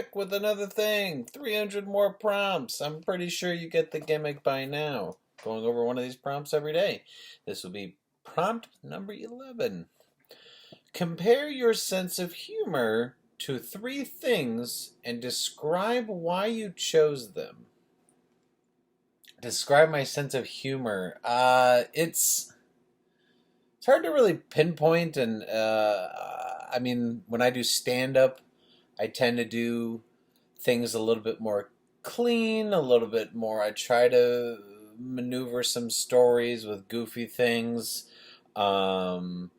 back with another thing. 300 more prompts. I'm pretty sure you get the gimmick by now. Going over one of these prompts every day. This will be prompt number 11. Compare your sense of humor to three things and describe why you chose them. Describe my sense of humor. It's hard to really pinpoint, and I mean, when I do stand up, I tend to do things a little bit more clean, a little bit more. I try to maneuver some stories with goofy things. Um,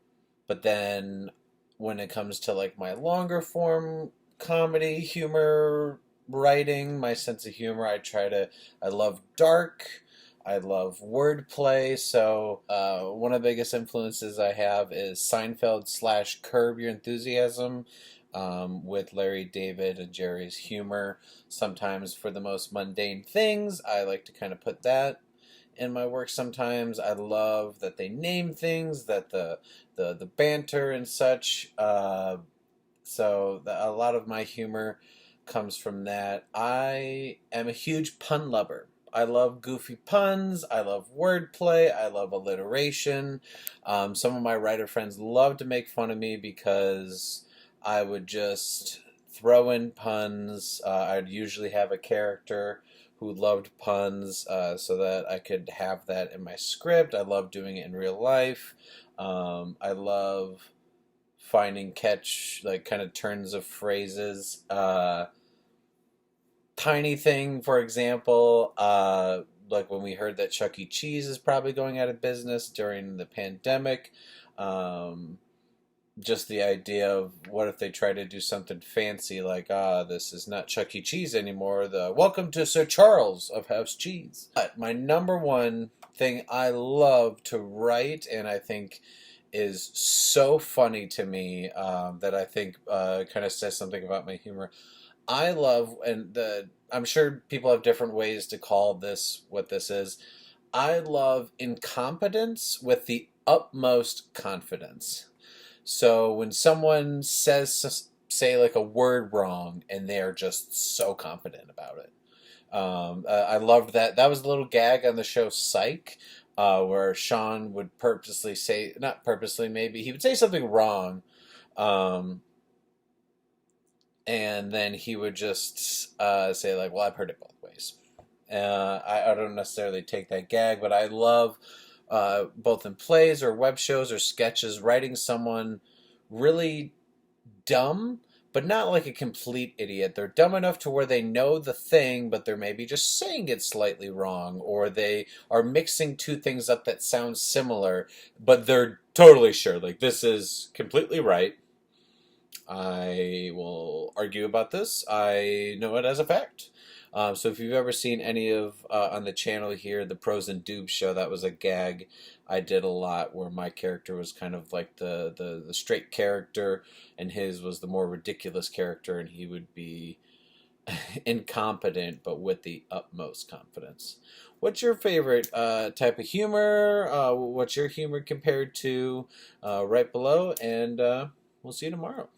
but then when it comes to like my longer form comedy, humor, writing, my sense of humor, I love dark. I love wordplay. So one of the biggest influences I have is Seinfeld slash Curb Your Enthusiasm, with Larry David and Jerry's humor. Sometimes for the most mundane things, I like to kind of put that in my work. Sometimes I love that they name things, that the banter and such. A lot of my humor comes from that. I am a huge pun lover. I love goofy puns. I love wordplay. I love alliteration. Some of my writer friends love to make fun of me because I would just throw in puns. I'd usually have a character who loved puns, so that I could have that in my script. I love doing it in real life. I love finding catch, like, kind of turns of phrases. Tiny thing, for example, like when we heard that Chuck E. Cheese is probably going out of business during the pandemic. Um, just the idea of what if they try to do something fancy, like, this is not Chuck E. Cheese anymore, the welcome to Sir Charles of House Cheese. But my number one thing I love to write, and I think is so funny to me, that I think kind of says something about my humor. I love, I'm sure people have different ways to call this what this is. I love incompetence with the utmost confidence. So when someone say like a word wrong and they are just so confident about it. I loved that. That was a little gag on the show Psych, where Sean would purposely say, not purposely, maybe, he would say something wrong. Um, and then he would just say, like, well, I've heard it both ways. I don't necessarily take that gag, but I love, both in plays or web shows or sketches, writing someone really dumb, but not like a complete idiot. They're dumb enough to where they know the thing, but they're maybe just saying it slightly wrong, or they are mixing two things up that sound similar, but they're totally sure, like, this is completely right. I will argue about this. I know it as a fact. So if you've ever seen any of, on the channel here, the Pros and Dubes show, that was a gag I did a lot, where my character was kind of like the straight character, and his was the more ridiculous character, and he would be incompetent but with the utmost confidence. What's your favorite type of humor? What's your humor compared to? Right below, and we'll see you tomorrow.